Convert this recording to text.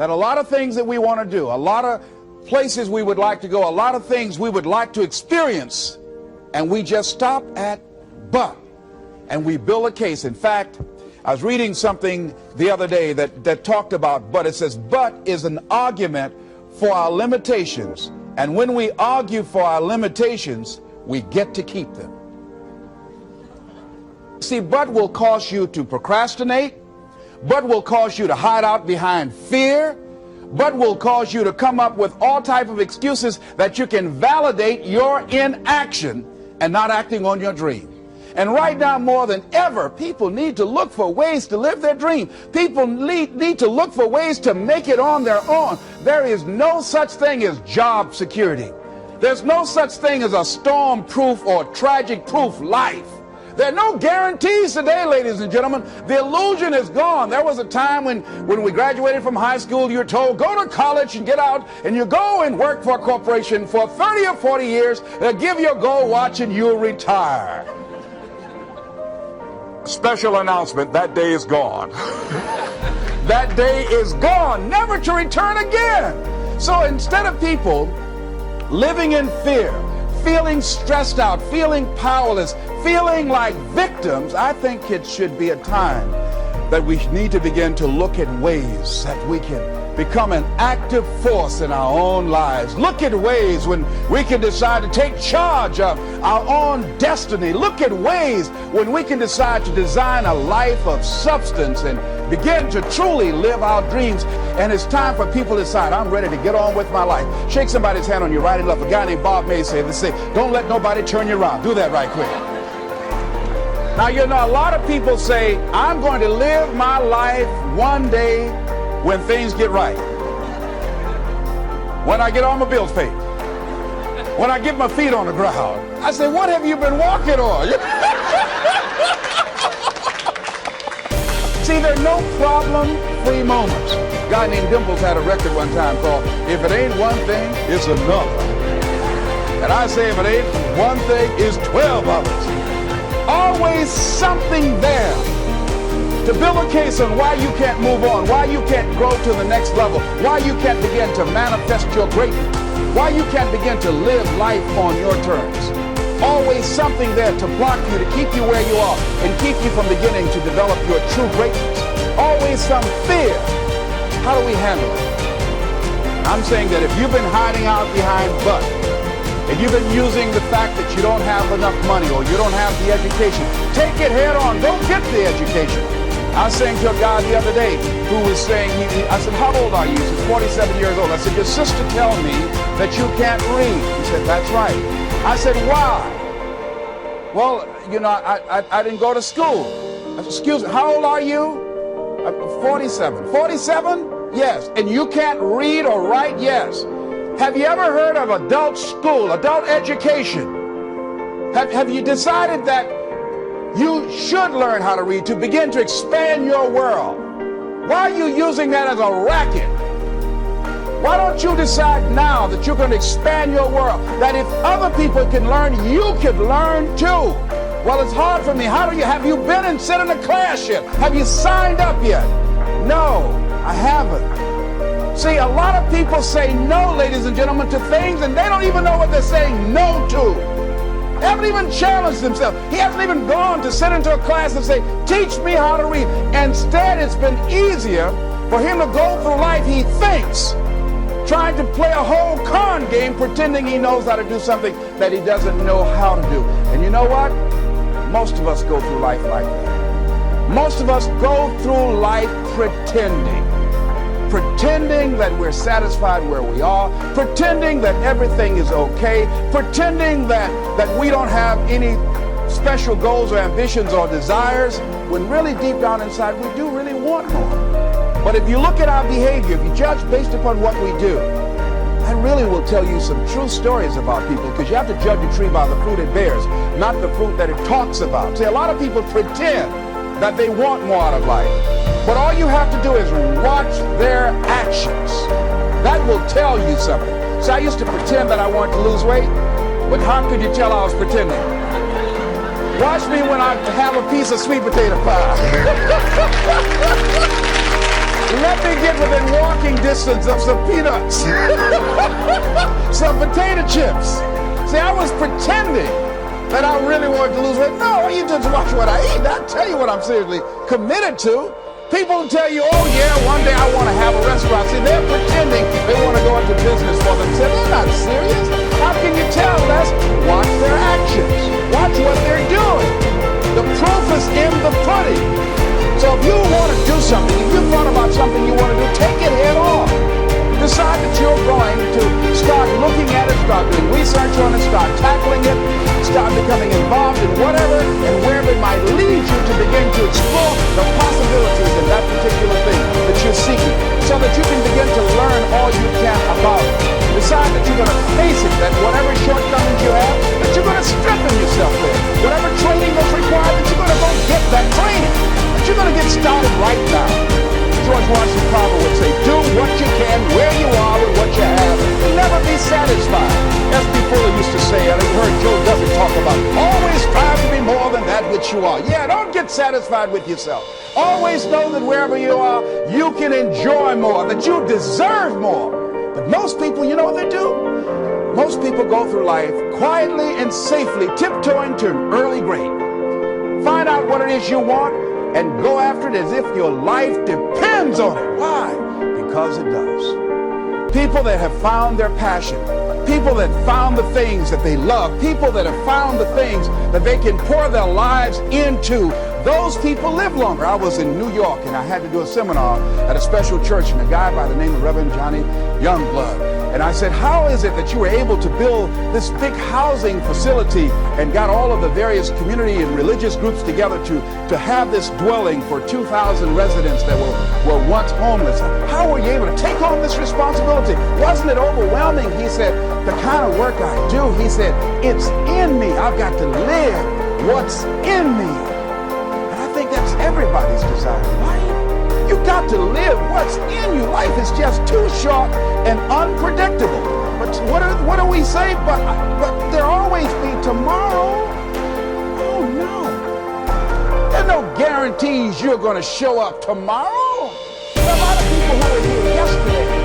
that a lot of things that we want to do, a lot of places we would like to go, a lot of things we would like to experience, and we just stop at but, and we build a case. In fact, I was reading something the other day that talked about but. It says but is an argument for our limitations, and when we argue for our limitations, we get to keep them. See, but will cause you to procrastinate, but will cause you to hide out behind fear, but will cause you to come up with all type of excuses that you can validate your inaction and not acting on your dream. And right now, more than ever, people need to look for ways to live their dream. People need to look for ways to make it on their own. There is no such thing as job security. There's no such thing as a storm-proof or tragic-proof life. There are no guarantees today, ladies and gentlemen. The illusion is gone. There was a time when we graduated from high school, you were told, go to college and get out, and you go and work for a corporation for 30 or 40 years. They'll give you a gold watch and you'll retire. Special announcement, that day is gone. That day is gone, never to return again. So instead of people living in fear, feeling stressed out, feeling powerless, feeling like victims, I think it should be a time that we need to begin to look at ways that we can become an active force in our own lives. Look at ways when we can decide to take charge of our own destiny. Look at ways when we can decide to design a life of substance and begin to truly live our dreams. And it's time for people to decide, I'm ready to get on with my life. Shake somebody's hand on your right and left. A guy named Bob May said, they say, don't let nobody turn you around. Do that right quick. Now, you know, a lot of people say, I'm going to live my life one day when things get right. When I get all my bills paid. When I get my feet on the ground. I say, what have you been walking on? See, there are no problem-free moments. A guy named Dimples had a record one time called, If It Ain't One Thing, It's Another. And I say, if it ain't one thing, it's 12 others. Always something there to build a case on why you can't move on, why you can't grow to the next level, why you can't begin to manifest your greatness, why you can't begin to live life on your terms. Always something there to block you, to keep you where you are, and keep you from beginning to develop your true greatness. Always some fear. How do we handle it? I'm saying that if you've been hiding out behind but, if you've been using the fact that you don't have enough money or you don't have the education, take it head on. Go get the education. I was saying to a guy the other day who was saying, I said, how old are you? He said, 47 years old. I said, your sister tell me that you can't read. He said, that's right. I said, why? Well, you know, I didn't go to school. I said, excuse me, how old are you? 47. 47? Yes. And you can't read or write? Yes. Have you ever heard of adult school, adult education? Have you decided that you should learn how to read to begin to expand your world? Why are you using that as a racket? Why don't you decide now that you're going to expand your world? That if other people can learn, you can learn too. Well, it's hard for me. Have you been and sit in a class yet? Have you signed up yet? No, I haven't. See, a lot of people say no, ladies and gentlemen, to things, and they don't even know what they're saying no to. They haven't even challenged themselves. He hasn't even gone to sit into a class and say, teach me how to read. Instead, it's been easier for him to go through life, he thinks, trying to play a whole con game, pretending he knows how to do something that he doesn't know how to do. And you know what? Most of us go through life like that. Most of us go through life pretending that we're satisfied where we are, pretending that everything is okay, pretending that we don't have any special goals or ambitions or desires, when really deep down inside we do really want more. But if you look at our behavior, if you judge based upon what we do, I really will tell you some true stories about people, because you have to judge a tree by the fruit it bears, not the fruit that it talks about. See, a lot of people pretend that they want more out of life. But all you have to do is watch their actions. That will tell you something. So I used to pretend that I wanted to lose weight, but how could you tell I was pretending? Watch me when I have a piece of sweet potato pie. Let me get within walking distance of some peanuts, some potato chips. See, I was pretending that I really wanted to lose weight. No, you just watch what I eat. I'll tell you what I'm seriously committed to. People tell you, oh yeah, one day I want to have a restaurant. See, they're pretending they want to go into business for themselves. They're not serious. How can you tell? Let's watch their actions. Watch what they're doing. The proof is in the pudding. So if you want to do something, if you've thought about something you want to do, take it head on. Decide that you're going to start looking at it, start doing research on it, start tackling it, start becoming involved in whatever and wherever it might lead you to begin to explore the possibilities in that particular thing that you're seeking, so that you can begin to learn all you can about it. Decide that you're going to face it, that whatever shortcomings you have, that you're going to strengthen yourself there. Whatever training is required, that you're going to go get that training. That you're going to get started right now. George Washington Carver would say, do what you can, where you are, with what you have, and never be satisfied. S.B. Fuller used to say, and I heard Joe Douglas talk about, always strive to be more than that which you are. Yeah, don't get satisfied with yourself. Always know that wherever you are, you can enjoy more, that you deserve more. But most people, you know what they do? Most people go through life quietly and safely, tiptoeing to an early grave. Find out what it is you want, and go after it as if your life depends on it. Why? Because it does. People that have found their passion, people that found the things that they love, people that have found the things that they can pour their lives into, those people live longer. I was in New York and I had to do a seminar at a special church, and a guy by the name of Reverend Johnny Youngblood. And I said, how is it that you were able to build this big housing facility and got all of the various community and religious groups together to have this dwelling for 2,000 residents that were once homeless? How were you able to take on this responsibility? Wasn't it overwhelming? He said, the kind of work I do, he said, it's in me. I've got to live what's in me. And I think that's everybody's desire, right? You got to live what's in you. Life is just too short and unpredictable. But what do we say? But there'll always be tomorrow. Oh no. There's no guarantees you're going to show up tomorrow. There are a lot of people who were here yesterday